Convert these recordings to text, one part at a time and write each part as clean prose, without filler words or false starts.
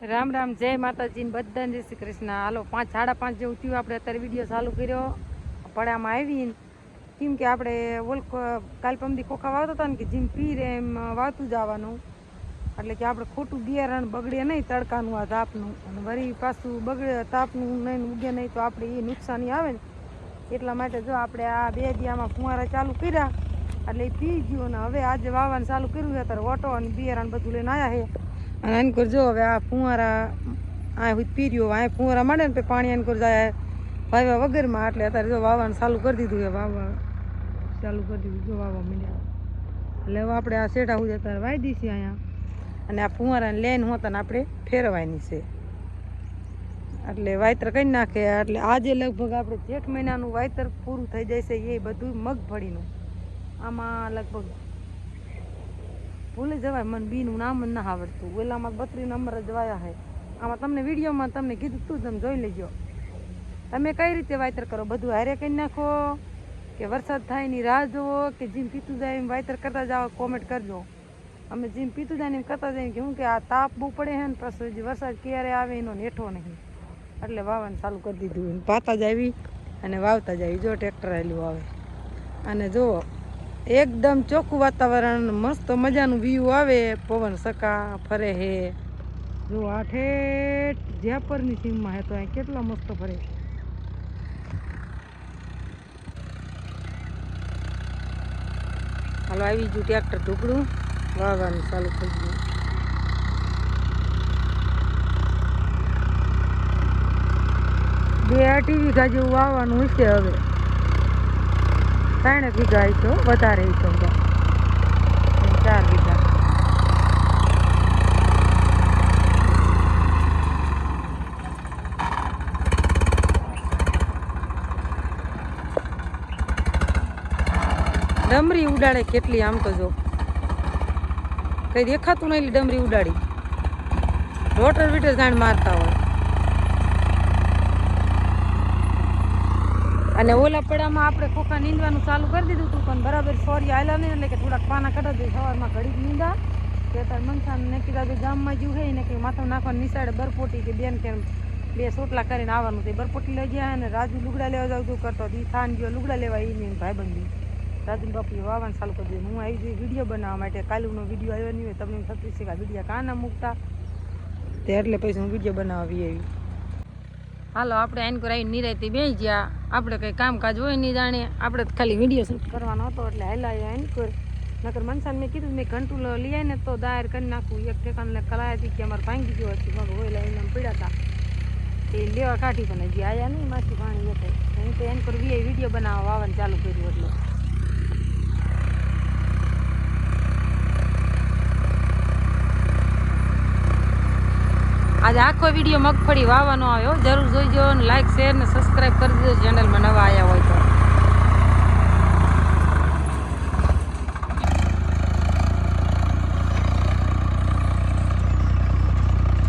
રામ રામ, જય માતાજીને બધાને જય શ્રી કૃષ્ણ. હાલો 5 સાડા 5 જેવું થયું. આપણે અત્યારે વિડીયો ચાલુ કર્યો પડામાં આવીને, કેમ કે આપણે કાલ પમદી ખોખા વાવતા હતા ને કે જેમ પીરે એમ વાવતું જવાનું, એટલે કે આપણે ખોટું બિયારણ બગડે નહીં તડકાનું આ તાપનું, અને વળી પાછું બગડે તાપનું નહીં ઉગે નહીં તો આપણે એ નુકસાની આવે ને એટલા માટે જો આપણે આ 2 દિયામાં ફુવારા ચાલુ કર્યા એટલે એ પી ગયું. અને હવે આજે વાવવાનું ચાલુ કર્યું છે ત્યારે ઓટો અને બિયારણ બધું લઈને આવ્યા છે. અને આને કર જો હવે આ ફુવારા આ પી રહ્યો, આ ફુવારા મળે ને પાણી આને કર જાય વાવ્યા વગરમાં, એટલે અત્યારે જો વાવવાનું ચાલુ કરી દીધું છે. વાવવા ચાલુ કરી દીધું, જો વાવવા માંડ્યા. એટલે હવે આપણે આ શેઠા સુધી અત્યારે વાવી દઈશું અહીંયા, અને આ ફુવારાને લઈને હોતા ને આપણે ફેરવાની છે. એટલે વાવેતર કરી નાખે એટલે આજે લગભગ આપણે જેઠ મહિનાનું વાવેતર પૂરું થઈ જાય છે. એ બધું મગફળીનું આમાં લગભગ ભૂલી જવાય, મને બીનું નામ જ ના આવડતું. ઓલામાં 32 નંબર જ વાયા છે. આમાં તમને વિડીયોમાં તમને કીધું તું, તમે જોઈ લેજો. તમે કઈ રીતે વાવેતર કરો, બધું હારે કરી નાખો કે વરસાદ થાય એની રાહ જુઓ, કે જેમ પીતું જાય એમ વાવેતર કરતા જાઓ? કોમેન્ટ કરજો. અમે જેમ પીતું જાય ને એમ કરતા જઈએ, કે શું કે આ તાપ બહુ પડે છે ને પછી વરસાદ ક્યારે આવે એનો નેઠો નહીં, એટલે વાવવાનું ચાલુ કરી દીધું. પાતા જ આવી અને વાવતા જ આવી. જો ટ્રેક્ટર આવેલું આવે અને જુઓ એકદમ ચોખ્ખું વાતાવરણ, મસ્ત મજાનું વ્યૂ આવે, પવન સકા ફરે હે. જો આ ઠેઠ જેપરની સીમમાં હે તો અહીં કેટલા મસ્ત ફરે. હાલો આવી ગયું ટ્રેક્ટર ઢુકડું, વાવવાનું ચાલુ થઈ ગયું. બે 8 વીઘા જેવું વાવવાનું હશે હવે. 3 વીઘા તો વધારે 4 વીઘા. ડમરી ઉડાડે કેટલી, આમ તો જો કઈ દેખાતું નહીં. ડમરી ઉડાડી રોટર વીટર જાણ મારતા હોય. અને ઓલા પડામાં આપણે ખોખા નીંદવાનું ચાલુ કરી દીધું હતું, પણ બરાબર સોરી આવેલા નહીં, એટલે કે થોડાક પાના કઢા દે. સવારમાં ઘડીક નીંદા કે તાર મનસાને ને કીધા ગામમાં જ્યું છે ને કે માથું નાખવાનું નિશાળે બરપોટી કે બેન કે 2 સોટલા કરીને આવવાનું. તે બરપોટી લઈ ગયા અને રાજુ લુગડા લેવા જાવ કરતો હતી. થાન ગયો લુગડા લેવા, એની ભાઈબંધી રાજુ બાપુએ વાવવાનું ચાલુ કરી દીધું. હું આવી જઈ વિડીયો બનાવવા માટે. કાલનો વિડીયો આવ્યો નહીં હોય, તમને થતું છે કે વિડીયો કાં ના મૂકતા તે, એટલે પછી હું વિડીયો બનાવી આવી. હાલો આપણે આઈને કરાવી નિરાયતી બેસી ગયા. આપણે કંઈ કામકાજ હોય નહીં જાણે, આપણે ખાલી વિડીયો શૂટ કરવાનો હતો એટલે હેલાય આઈને કર. નકર મનસાને મેં કીધું મેં ઘંટું લઈ આવીને તો દાયર કરી નાખું. એક ઠેકાને કરાયા હતી કે અમારે ભાંગી ગયો હતી મગ હોય લઈને પીડા હતા એ લેવા કાઢી, પણ હજી આવ્યા નહીં. માછી પાણી જતે હું તો એને કરવી વિડીયો બનાવવા વાવવાનું ચાલુ કર્યું. એટલે આજે આખો વિડીયો મગફળી વાવવાનો આવ્યો, જરૂર જોઈજો. અને લાઈક શેર ને સબસ્ક્રાઈબ કરી દેજો ચેનલમાં નવા આવ્યા હોય તો.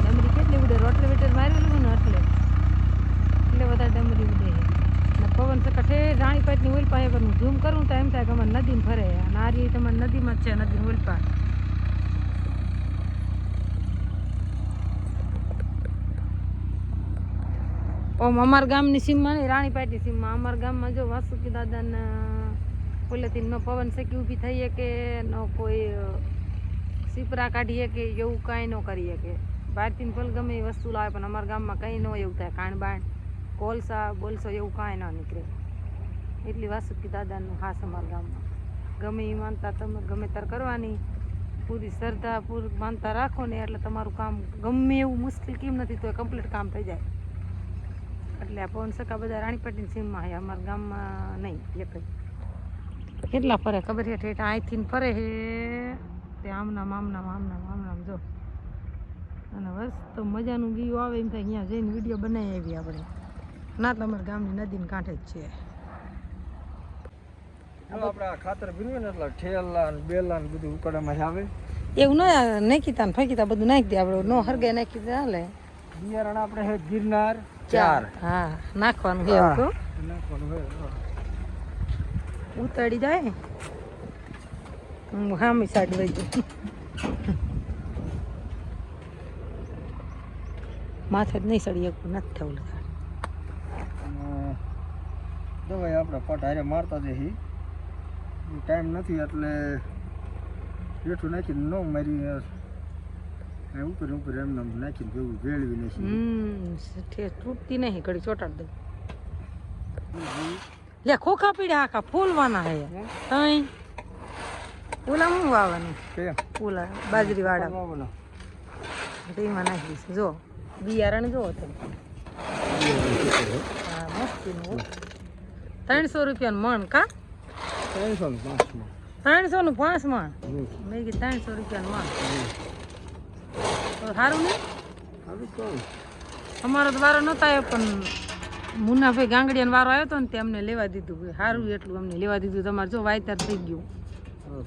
ડમરી કેટલી ઉડે, રોટર વીટર મારેલું ને એટલે વધારે ડમરી ઉડે છે. અને પવન સકાઠે રાણીપાટની ઓલપા એ હું ઝૂમ કરું તો એમ થાય કે અમારે નદીમાં ફરે. અને આ રીતે તમારી નદીમાં જ છે, નદીની ઓલપા. ઓમ અમારા ગામની સીમમાં નહીં, રાણીપાટની સીમમાં. અમારા ગામમાં જો વાસુકી દાદાના ઓલેથી ન પવન શેકી ઊભી થઈએ કે ન કોઈ સીપરા કાઢીએ કે એવું કાંઈ ન કરીએ કે બહારથી ભલે ગમે એ વસ્તુ લાવે, પણ અમારા ગામમાં કંઈ ન એવું થાય. કાણબાણ કોલસા બોલસો એવું કાંઈ ના નીકળે. એટલી વાસુકી દાદાનું ખાસ અમારા ગામમાં. ગમે એ માનતા તમે ગમે તાર કરવાની, પૂરી શ્રદ્ધા પૂરી માનતા રાખો ને એટલે તમારું કામ ગમે એવું મુશ્કેલ કેમ નથી તો એ કમ્પ્લીટ કામ થઈ જાય. એટલે આ પવન સકા બધા રાણીપાટની સીમમાં છે, અમારા ગામમાં નહીં. એક જ કેટલા ફરે ખબર છે, ઠેઠ અહીંથી ફરે છે તે આમનામ આમનામ આમનામ આમનામ જો. અને બસ તો મજાનું વ્યૂ આવે એમ થાય અહીંયા જઈને વિડીયો બનાવી આવી આપણે. ના તમારા ગામની નદીને કાંઠે જ છે. આપણે ખાતર ભીનું ને એટલે ઠેલા ને બેલા ને બધું ઉકળામાં આવે એવું ના નાખી તા ને ફેંકી તા બધું નાખી દે આપણે. નો હરગે નાખી દે હાલે. બિયારણ આપણે હે ગિરનાર 4. હા નાખવાનું છે એવું તો નાખવાનું હે. ઉતાડી જાય હામી સાઈડ વહી ગયું. માથે જ નહીં સડી એકું નથી થવું અને દવાઈ આપણે પટ હારે મારતા જઈએ ટાઈમ નથી એટલે બેઠું નાખીને ન મારી ઉપર ઉપર એમને નાખીને જેવું વેળવી નાખી તૂટતી નહીં ઘડી ચોટાડી દઉં લે ખોખા પીડ્યા આખા ફૂલવાના હે તઈ ઓલા હું વાવવાનું ઓલા બાજરી વાળા એમાં નાખી દઈશું જો બિયારણ જો તમે હા મસ્તીનું 300 રૂપિયાનું મણ કા 300 નું 5 મણ મેં કીધું 300 રૂપિયાનું મણ તો સારું ને અમારો તો વારો નહોતા આવ્યો પણ મુન્નાભાઈ ગાંગડિયાનો વારો આવ્યો હતો ને તે અમને લેવા દીધું સારું એટલું અમને લેવા દીધું તમારે જો વાયતર થઈ ગયું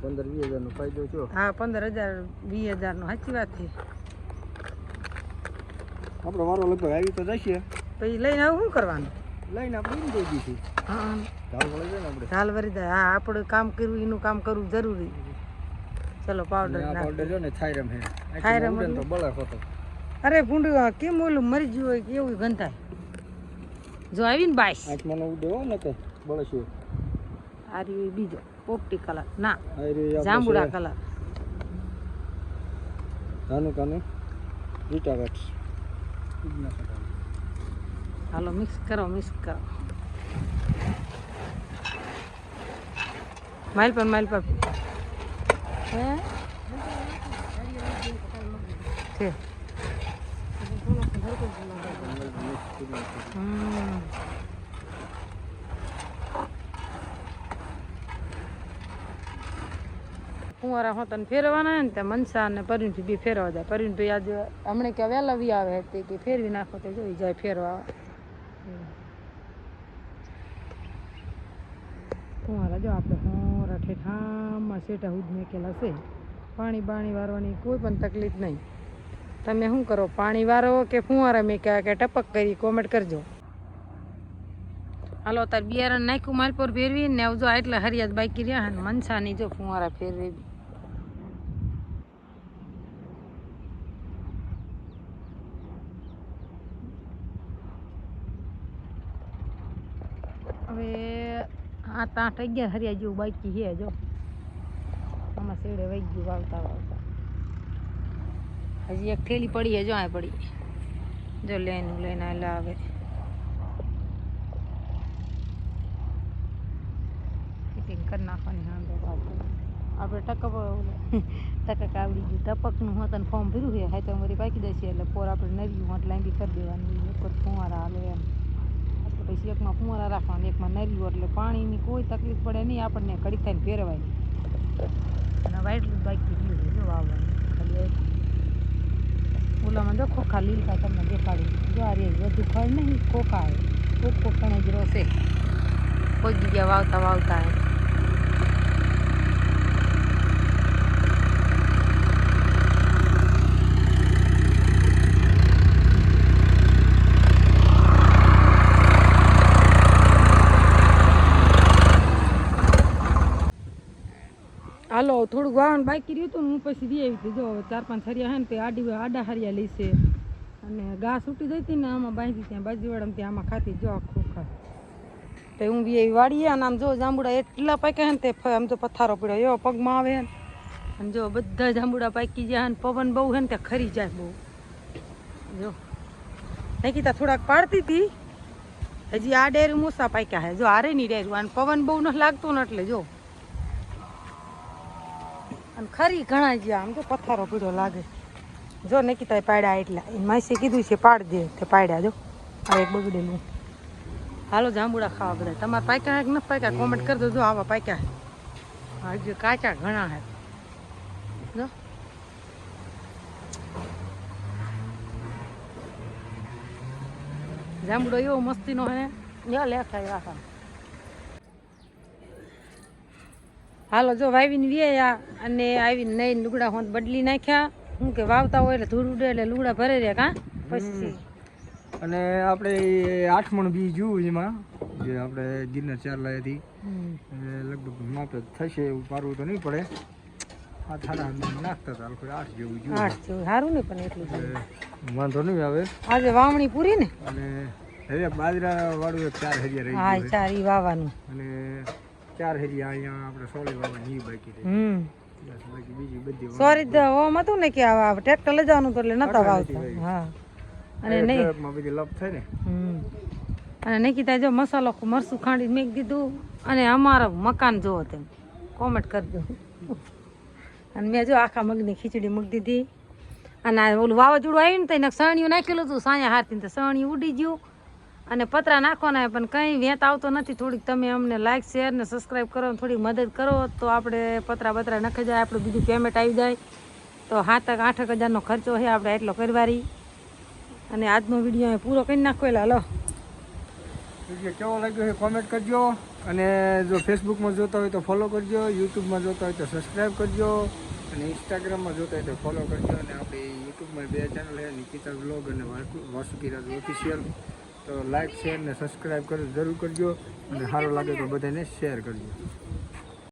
15-20 હજારનો ફાયદો થયો હા 15,000-20,000 નો સાચી વાત છે આપણો વારો લગભગ આવી તો જશે પછી લઈને આવું શું કરવાનું લઈને આપણે દઈ દઈશું હા ઢાલ વળી જાય ને આપણે ઢાલ વરી જાય હા આપણે કામ કર્યું એનું કામ કરવું જરૂરી ચલો પાવડર પાવડર જો ને થાયરમ હે થાયરમ તો બળે હોતો અરે ભૂંડું કેમ ઓલું મરી ગયું હોય કે એવું ગંધાય જો આવી ને બાઈસ આજ મને ઉડે હો ને કે બળે છે આ રહ્યું બીજો પોપટી કલર ના આ રહ્યું જાંબુડા કલર કાનું વિટાવેટ હાલો મિક્સ કરો માઇલ પર હે છે ફુવારા હોતા ફેરવાના ને ત્યાં મનસા અને પરવીનભાઈ બી ફેરવા જાય પરવીનભાઈ આજે હમણાં કે વહેલા વી આવે તે કે ફેરવી નાખો તે જોઈ જાય ફેરવા ફુવારા જો આપણે હોરા ઠેઠામાં શેઠા હુદ મેકેલા છે પાણી બાણી વારવાની કોઈ પણ તકલીફ નહીં તમે શું કરો પાણી વારો કે ફુવારા મેક્યા કે ટપક કરી કોમેન્ટ કરજો હાલો તાર બિયારણ નાખ્યું માલ પર ફેરવી ને આવજો એટલે હરિયાત બાકી રહ્યા ને મનસાની જો ફુવારા ફેરવી હવે 7-8 11 હરિયા જેવું બાકી છે જો આમાં શેડે વહી ગયું વાવતા હજી એક થેલી પડી છે જો આ પડી જો લઈને આવે ફિટિંગ કરી નાખવાની આપણે ટપક આવડી ગયું ટપકનું હોતને ફોર્મ ભર્યું છે હાઈ તો અમારી પાકી દેશે એટલે પોર આપણે નર્યું હોત લાંબી કરી દેવાની એક ફુવારા હાલે એમ એટલે પછી એકમાં ફુવારા રાખવાનું એકમાં નર્યું એટલે પાણીની કોઈ તકલીફ પડે નહીં આપણને કડીક થઈને ફેરવાય અને વાઇટલું બાકી રહ્યું જો વાવવાનું ખાલી ઓલામાં જો ખોખા લીલકા તમને દેખાડ્યું જો આ રે વધુ ખડ નહીં ખોખા ખોખો ખણેજરો છે કોઈ જગ્યા વાવતા હાલો થોડુંક વાહન બાકી રહ્યું હતું ને હું પછી વી આવી હતી જો 4-5 હરિયા હે ને તે આડા હરિયા લઈશે અને ઘાસ ઉટી જઈ હતી ને આમાં બાંધી ત્યાં બાજુવાળામાં ત્યાં આમાં ખાતી જો ખોખા તો હું વી આવી વાળીએ અને આમ જો જાંબુડા એટલા પાક્યા હે ને તે આમ તો પથ્થારો પડ્યો એવો પગમાં આવે અને જો બધા જાંબુડા પાકી જાય ને પવન બહુ હે ને તે ખરી જાય બહુ જો નકીતા થોડાક પાડતી હતી હજી આ ડેરું મોસા પાક્યા હે જો આરે નહીં ડેરું અને પવન બહુ ન લાગતો ને એટલે જો અને ખરી ઘણા ગયા આમ તો પથ્થારો પીડો લાગે જો નકીતા પાડ્યા એટલા એને માસી કીધું છે પાડ દે તે પાડ્યા જો આ એક બગડેલું હાલો જાંબુડા ખાવા બધા તમારે પાક્યા હે કે નથી પાક્યા કોમેન્ટ કરી દો જો આવા પાક્યા હે હા જો કાચા ઘણા હે જો જાંબુડો એવો મસ્તીનો હે યા લેખાય રાખા હાલો જો વાવીને વ્યાયા અને આવીને નહીં લુગડા હોત બદલી નાખ્યા શું કે વાવતા હોય એટલે ધૂળ ઉડે એટલે લુગડા ભરે રહ્યા કાં પછી અને આપણે 8 મણ બી જોયું એમાં જે આપણે ગિરનાર 4 લાવી હતી લગભગ માપે થશે એવું પારવું તો નહીં પડે 8 નાખતા હતા 8 જેવું જોયું 8 જેવું સારું ને પણ એટલું વાંધો નહીં આવે. આજે વાવણી પૂરી ને? અને હવે બાજરા વાળું 4 હેરિયા રહી હા ગયું છે. 4 ઈ વાવવાનું. અને 4 હેરિયા અહીંયા આપણે સોળી વાવવાની ઈ બાકી રહી. બસ બાકી બીજી બધી સોરી ઓમ હતું ને કે આ ટ્રેક્ટર લઈ જવાનું તો એટલે નતા વાવતા. હા અને નહીં માં બધી લપ થાય ને. અને નિકિતા જો મસાલો મરસું ખાંડી મેં દીધું અને અમારું મકાન જોવો તેમ કોમેન્ટ કરજો. અને મેં જો આખા મગની ખીચડી મૂકી દીધી. અને આ ઓલું વાવાઝોડું આવ્યું ને તો એને સણિયું નાખેલું હતું સાયા હાથથી, તો સણિયું ઉડી ગયું અને પતરા નાખવાના પણ કંઈ વેત આવતો નથી. થોડીક તમે અમને લાઈક શેર ને સબસ્ક્રાઈબ કરો, થોડીક મદદ કરો તો આપણે પતરા બતરા નખાઈ જાય, આપણું બીજું પેમેન્ટ આવી જાય. તો 7-8 હજારનો ખર્ચો છે આપણે એટલો કરવારી. અને આજનો વિડીયો પૂરો કરી નાખો. એટલે હલો વિડીયો કેવો લાગ્યો છે કોમેન્ટ કરજો. અને જો ફેસબુકમાં જોતા હોય તો ફોલો કરજો, યુટ્યુબમાં જોતા હોય તો સબસ્ક્રાઈબ કરજો, અને ઇન્સ્ટાગ્રામમાં જોતા હોય તો ફોલો કરજો. અને આપણી યુટ્યુબમાં 2 ચેનલ છે, નિકિતા વ્લોગ અને વાસુકીરાજ ઓફિશિયલ. તો લાઈક શેર ને સબસ્ક્રાઈબ જરૂર કરજો. અને સારું લાગે તો બધાને શેર કરજો.